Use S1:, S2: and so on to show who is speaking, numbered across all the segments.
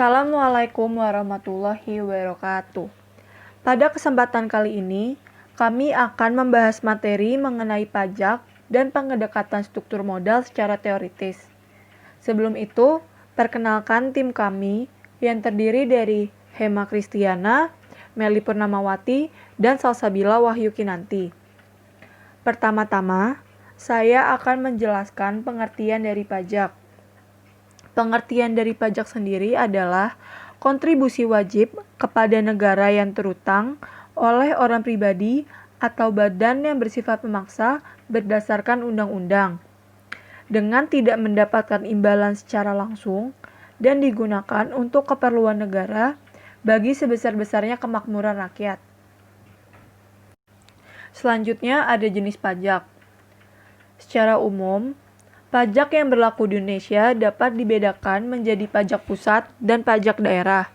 S1: Assalamualaikum warahmatullahi wabarakatuh. Pada kesempatan kali ini, kami akan membahas materi mengenai pajak dan pendekatan struktur modal secara teoritis. Sebelum itu, perkenalkan tim kami yang terdiri dari Hema Kristiana, Meli Purnamawati, dan Salsabila Wahyu Kinanti. Pertama-tama, saya akan menjelaskan pengertian dari pajak. Pengertian dari pajak sendiri adalah kontribusi wajib kepada negara yang terutang oleh orang pribadi atau badan yang bersifat memaksa berdasarkan undang-undang, dengan tidak mendapatkan imbalan secara langsung dan digunakan untuk keperluan negara bagi sebesar-besarnya kemakmuran rakyat. Selanjutnya ada jenis pajak. Secara umum, pajak yang berlaku di Indonesia dapat dibedakan menjadi pajak pusat dan pajak daerah.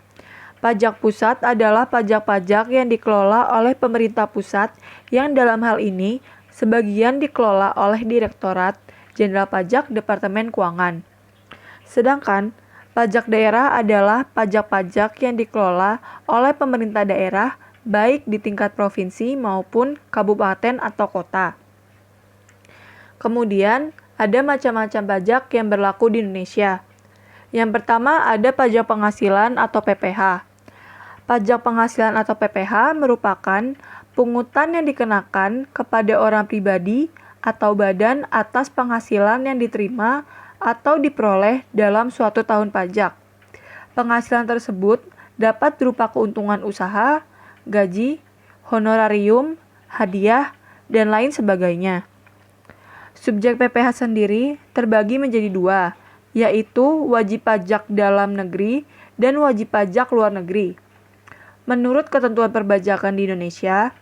S1: Pajak pusat adalah pajak-pajak yang dikelola oleh pemerintah pusat yang dalam hal ini sebagian dikelola oleh Direktorat Jenderal Pajak Departemen Keuangan. Sedangkan pajak daerah adalah pajak-pajak yang dikelola oleh pemerintah daerah baik di tingkat provinsi maupun kabupaten atau kota. Kemudian, ada macam-macam pajak yang berlaku di Indonesia. Yang pertama ada pajak penghasilan atau PPh. Pajak penghasilan atau PPh merupakan pungutan yang dikenakan kepada orang pribadi atau badan atas penghasilan yang diterima atau diperoleh dalam suatu tahun pajak. Penghasilan tersebut dapat berupa keuntungan usaha, gaji, honorarium, hadiah, dan lain sebagainya. Subjek PPh sendiri terbagi menjadi dua, yaitu wajib pajak dalam negeri dan wajib pajak luar negeri. Menurut ketentuan perpajakan di Indonesia,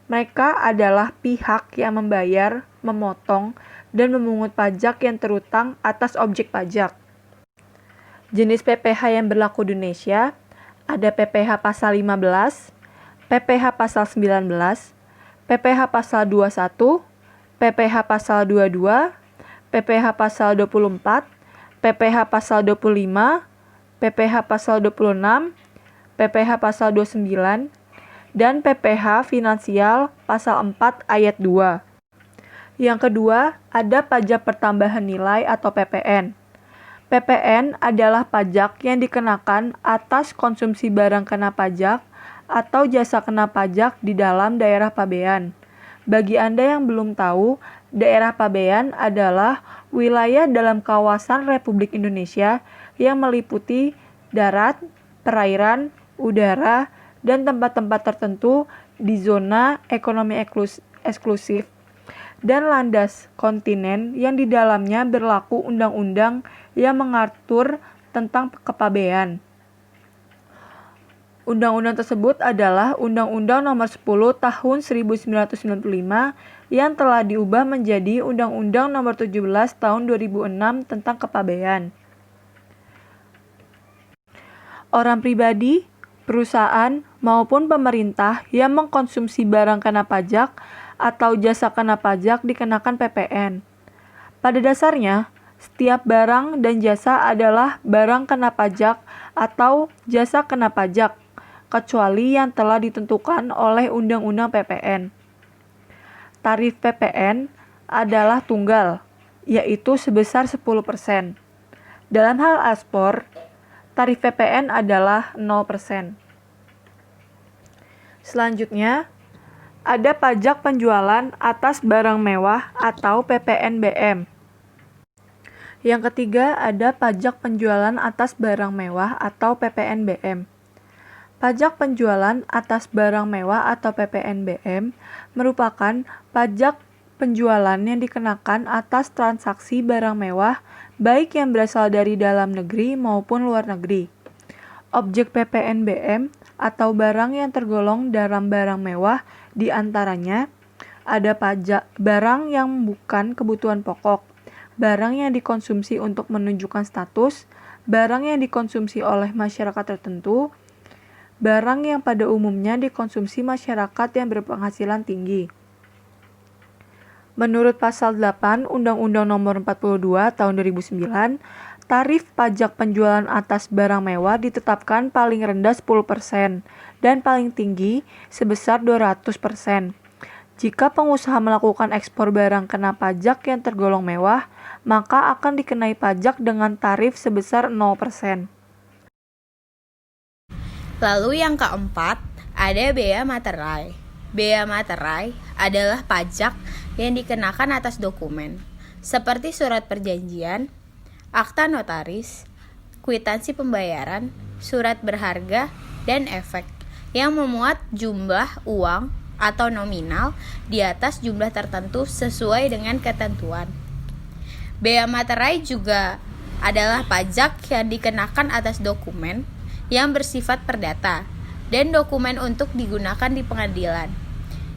S1: mereka adalah pihak yang membayar, memotong, dan memungut pajak yang terutang atas objek pajak. Jenis PPh yang berlaku di Indonesia ada PPh pasal 15, PPh pasal 19, PPh pasal 21, PPh pasal 22, PPh pasal 24, PPh pasal 25, PPh pasal 26, PPh pasal 29, dan PPh finansial pasal 4 ayat 2. Yang kedua, ada pajak pertambahan nilai atau PPN. PPN adalah pajak yang dikenakan atas konsumsi barang kena pajak atau jasa kena pajak di dalam daerah pabean. Bagi Anda yang belum tahu, daerah pabean adalah wilayah dalam kawasan Republik Indonesia yang meliputi darat, perairan, udara, dan tempat-tempat tertentu di zona ekonomi eksklusif dan landas kontinen yang di dalamnya berlaku undang-undang yang mengatur tentang kepabean. Undang-undang tersebut adalah Undang-Undang Nomor 10 Tahun 1995 yang telah diubah menjadi Undang-Undang Nomor 17 Tahun 2006 tentang kepabean. Orang pribadi, perusahaan, maupun pemerintah yang mengkonsumsi barang kena pajak atau jasa kena pajak dikenakan PPN. Pada dasarnya, setiap barang dan jasa adalah barang kena pajak atau jasa kena pajak, kecuali yang telah ditentukan oleh Undang-Undang PPN. Tarif PPN adalah tunggal, yaitu sebesar 10%. Dalam hal ekspor, tarif PPN adalah 0%. Selanjutnya, ada pajak penjualan atas barang mewah atau PPNBM. Yang ketiga, ada pajak penjualan atas barang mewah atau PPNBM. Pajak penjualan atas barang mewah atau PPNBM merupakan pajak penjualan yang dikenakan atas transaksi barang mewah baik yang berasal dari dalam negeri maupun luar negeri. Objek PPNBM atau barang yang tergolong dalam barang mewah diantaranya ada pajak barang yang bukan kebutuhan pokok, barang yang dikonsumsi untuk menunjukkan status, barang yang dikonsumsi oleh masyarakat tertentu, barang yang pada umumnya dikonsumsi masyarakat yang berpenghasilan tinggi. Menurut pasal 8 Undang-Undang Nomor 42 Tahun 2009 tarif pajak penjualan atas barang mewah ditetapkan paling rendah 10% dan paling tinggi sebesar 200%. Jika pengusaha melakukan ekspor barang kena pajak yang tergolong mewah, maka akan dikenai pajak dengan tarif sebesar 0%.
S2: Lalu yang keempat, ada bea materai. Bea materai adalah pajak yang dikenakan atas dokumen, seperti surat perjanjian, akta notaris, kwitansi pembayaran, surat berharga, dan efek, yang memuat jumlah uang atau nominal di atas jumlah tertentu sesuai dengan ketentuan. Bea materai juga adalah pajak yang dikenakan atas dokumen yang bersifat perdata dan dokumen untuk digunakan di pengadilan.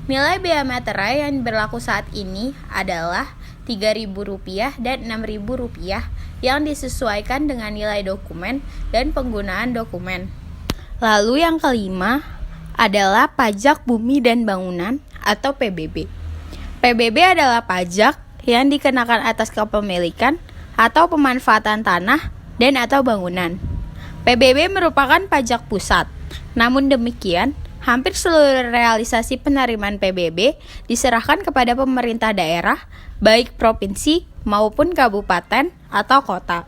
S2: Nilai bea materai yang berlaku saat ini adalah Rp3.000 dan Rp6.000 yang disesuaikan dengan nilai dokumen dan penggunaan dokumen. Lalu yang kelima adalah pajak bumi dan bangunan atau PBB. PBB adalah pajak yang dikenakan atas kepemilikan atau pemanfaatan tanah dan atau bangunan. PBB merupakan pajak pusat. Namun demikian, hampir seluruh realisasi penerimaan PBB diserahkan kepada pemerintah daerah, baik provinsi maupun kabupaten atau kota.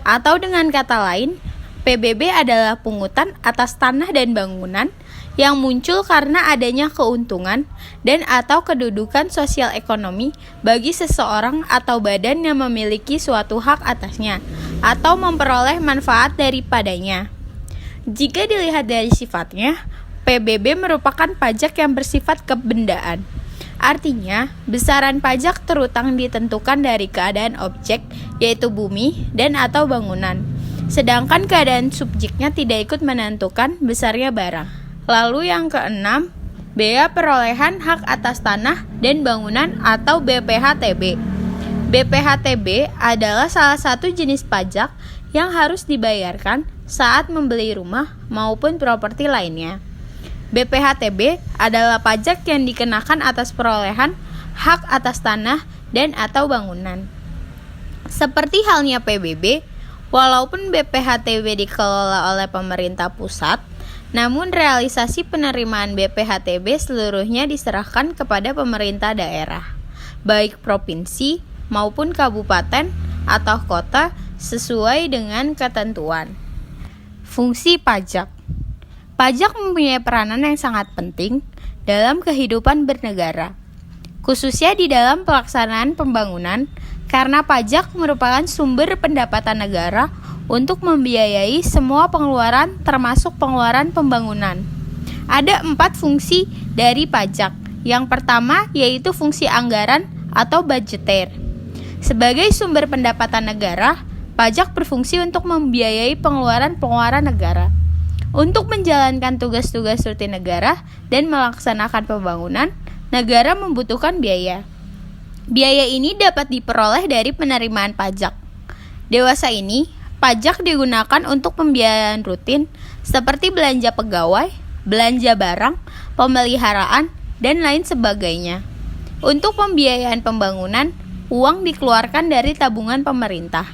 S2: Atau dengan kata lain, PBB adalah pungutan atas tanah dan bangunan yang muncul karena adanya keuntungan dan atau kedudukan sosial ekonomi bagi seseorang atau badan yang memiliki suatu hak atasnya atau memperoleh manfaat daripadanya. Jika dilihat dari sifatnya, PBB merupakan pajak yang bersifat kebendaan. Artinya, besaran pajak terutang ditentukan dari keadaan objek, yaitu bumi dan atau bangunan. Sedangkan keadaan subjeknya tidak ikut menentukan besarnya barang. Lalu yang keenam, bea perolehan hak atas tanah dan bangunan atau BPHTB. BPHTB adalah salah satu jenis pajak yang harus dibayarkan saat membeli rumah maupun properti lainnya. BPHTB adalah pajak yang dikenakan atas perolehan hak atas tanah dan atau bangunan. Seperti halnya PBB, walaupun BPHTB dikelola oleh pemerintah pusat, namun realisasi penerimaan BPHTB seluruhnya diserahkan kepada pemerintah daerah, baik provinsi maupun kabupaten atau kota sesuai dengan ketentuan. Fungsi pajak. Pajak mempunyai peranan yang sangat penting dalam kehidupan bernegara, khususnya di dalam pelaksanaan pembangunan, karena pajak merupakan sumber pendapatan negara untuk membiayai semua pengeluaran termasuk pengeluaran pembangunan. Ada 4 fungsi dari pajak. Yang pertama yaitu fungsi anggaran atau budgeter. Sebagai sumber pendapatan negara, pajak berfungsi untuk membiayai pengeluaran-pengeluaran negara. Untuk menjalankan tugas-tugas rutin negara dan melaksanakan pembangunan, negara membutuhkan biaya. Biaya ini dapat diperoleh dari penerimaan pajak. Dewasa ini, pajak digunakan untuk pembiayaan rutin seperti belanja pegawai, belanja barang, pemeliharaan, dan lain sebagainya. Untuk pembiayaan pembangunan, uang dikeluarkan dari tabungan pemerintah,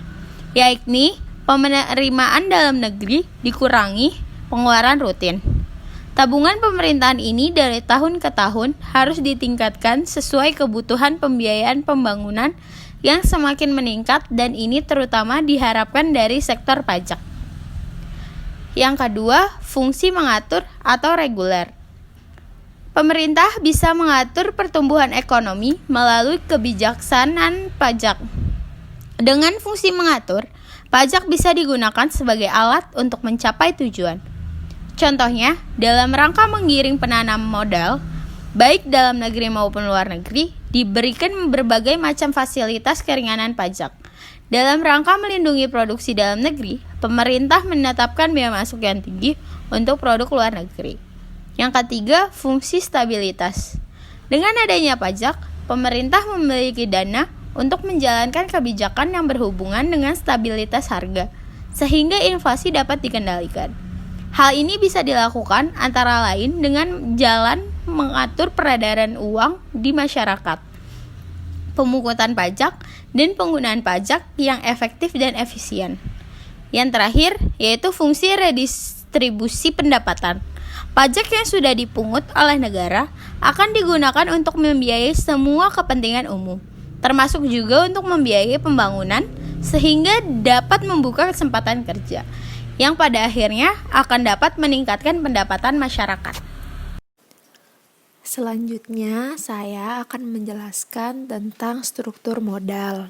S2: yakni penerimaan dalam negeri dikurangi pengeluaran rutin. Tabungan pemerintahan ini dari tahun ke tahun harus ditingkatkan sesuai kebutuhan pembiayaan pembangunan yang semakin meningkat, dan ini terutama diharapkan dari sektor pajak. Yang kedua, fungsi mengatur atau reguler. Pemerintah bisa mengatur pertumbuhan ekonomi melalui kebijaksanaan pajak. Dengan fungsi mengatur, pajak bisa digunakan sebagai alat untuk mencapai tujuan. Contohnya, dalam rangka menggiring penanam modal, baik dalam negeri maupun luar negeri, diberikan berbagai macam fasilitas keringanan pajak. Dalam rangka melindungi produksi dalam negeri, pemerintah menetapkan bea masuk yang tinggi untuk produk luar negeri. Yang ketiga, fungsi stabilitas. Dengan adanya pajak, pemerintah memiliki dana untuk menjalankan kebijakan yang berhubungan dengan stabilitas harga, sehingga inflasi dapat dikendalikan. Hal ini bisa dilakukan antara lain dengan jalan mengatur peredaran uang di masyarakat. pemungutan pajak, dan penggunaan pajak yang efektif dan efisien. Yang terakhir, yaitu fungsi redistribusi pendapatan. Pajak yang sudah dipungut oleh negara akan digunakan untuk membiayai semua kepentingan umum, termasuk juga untuk membiayai pembangunan, sehingga dapat membuka kesempatan kerja, yang pada akhirnya akan dapat meningkatkan pendapatan masyarakat.
S3: Selanjutnya, saya akan menjelaskan tentang struktur modal.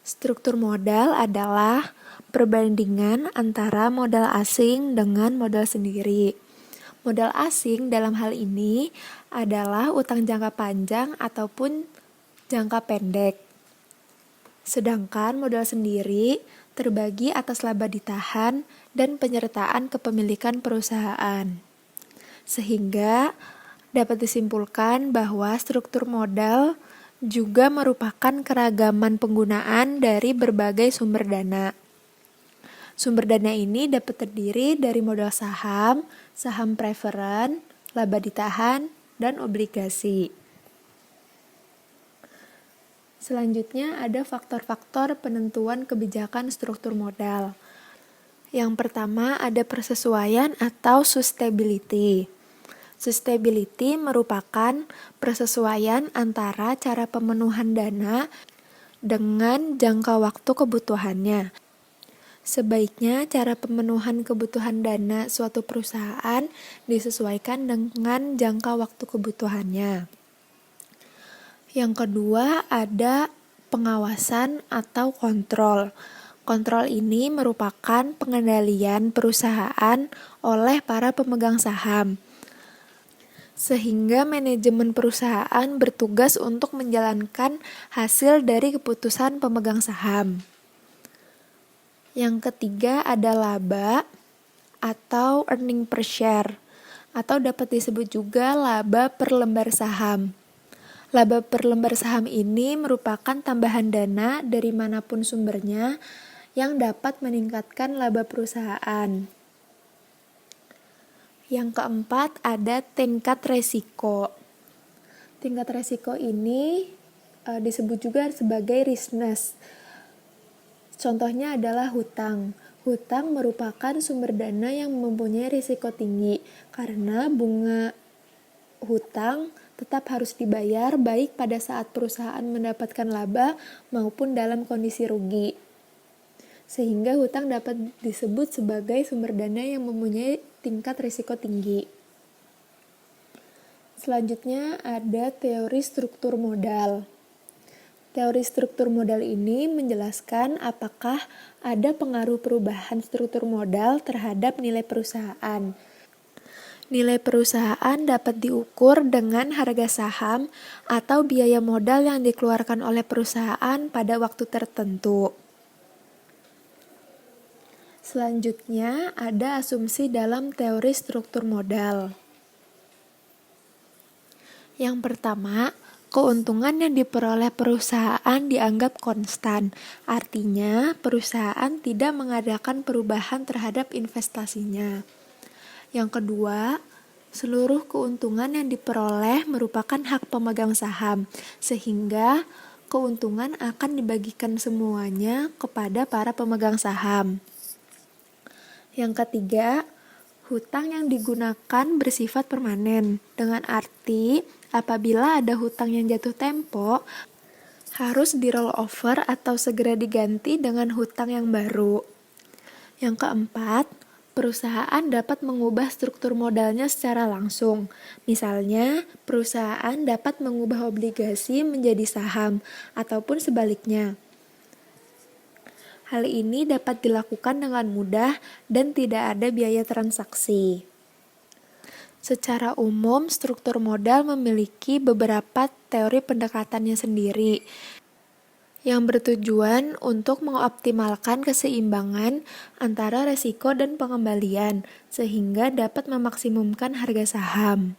S3: Struktur modal adalah perbandingan antara modal asing dengan modal sendiri. Modal asing dalam hal ini adalah utang jangka panjang ataupun jangka pendek. Sedangkan modal sendiri terbagi atas laba ditahan dan penyertaan kepemilikan perusahaan. Sehingga dapat disimpulkan bahwa struktur modal juga merupakan keragaman penggunaan dari berbagai sumber dana. Sumber dana ini dapat terdiri dari modal saham, saham preferen, laba ditahan, dan obligasi. Selanjutnya ada faktor-faktor penentuan kebijakan struktur modal. Yang pertama ada persesuaian atau sustainability. Sustainability merupakan persesuaian antara cara pemenuhan dana dengan jangka waktu kebutuhannya. Sebaiknya cara pemenuhan kebutuhan dana suatu perusahaan disesuaikan dengan jangka waktu kebutuhannya. Yang kedua ada pengawasan atau kontrol. Kontrol ini merupakan pengendalian perusahaan oleh para pemegang saham, sehingga manajemen perusahaan bertugas untuk menjalankan hasil dari keputusan pemegang saham. Yang ketiga ada laba atau earning per share, atau dapat disebut juga laba per lembar saham. Laba per lembar saham ini merupakan tambahan dana dari manapun sumbernya yang dapat meningkatkan laba perusahaan. Yang keempat ada tingkat resiko. Tingkat resiko ini disebut juga sebagai riskiness. Contohnya adalah hutang. Hutang merupakan sumber dana yang mempunyai risiko tinggi karena bunga hutang tetap harus dibayar baik pada saat perusahaan mendapatkan laba maupun dalam kondisi rugi. Sehingga hutang dapat disebut sebagai sumber dana yang mempunyai tingkat risiko tinggi. Selanjutnya ada teori struktur modal. Teori struktur modal ini menjelaskan apakah ada pengaruh perubahan struktur modal terhadap nilai perusahaan. Nilai perusahaan dapat diukur dengan harga saham atau biaya modal yang dikeluarkan oleh perusahaan pada waktu tertentu. Selanjutnya ada asumsi dalam teori struktur modal. Yang pertama, keuntungan yang diperoleh perusahaan dianggap konstan. Artinya, perusahaan tidak mengadakan perubahan terhadap investasinya. Yang kedua, seluruh keuntungan yang diperoleh merupakan hak pemegang saham, sehingga keuntungan akan dibagikan semuanya kepada para pemegang saham. Yang ketiga, hutang yang digunakan bersifat permanen, dengan arti apabila ada hutang yang jatuh tempo, harus di roll over atau segera diganti dengan hutang yang baru. Yang keempat, perusahaan dapat mengubah struktur modalnya secara langsung. Misalnya, perusahaan dapat mengubah obligasi menjadi saham, ataupun sebaliknya. Hal ini dapat dilakukan dengan mudah dan tidak ada biaya transaksi. Secara umum, struktur modal memiliki beberapa teori pendekatannya sendiri yang bertujuan untuk mengoptimalkan keseimbangan antara resiko dan pengembalian sehingga dapat memaksimumkan harga saham.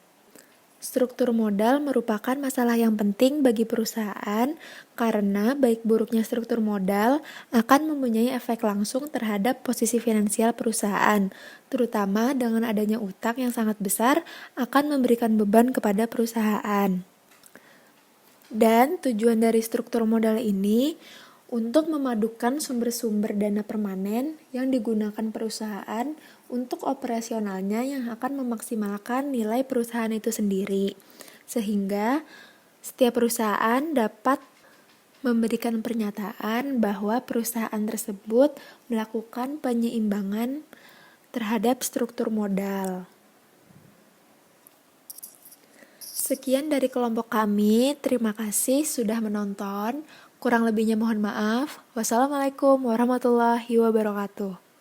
S3: Struktur modal merupakan masalah yang penting bagi perusahaan karena baik buruknya struktur modal akan mempunyai efek langsung terhadap posisi finansial perusahaan, terutama dengan adanya utang yang sangat besar akan memberikan beban kepada perusahaan. Dan tujuan dari struktur modal ini untuk memadukan sumber-sumber dana permanen yang digunakan perusahaan untuk operasionalnya yang akan memaksimalkan nilai perusahaan itu sendiri. Sehingga setiap perusahaan dapat memberikan pernyataan bahwa perusahaan tersebut melakukan penyeimbangan terhadap struktur modal. Sekian dari kelompok kami, terima kasih sudah menonton. Kurang lebihnya mohon maaf. Wassalamualaikum warahmatullahi wabarakatuh.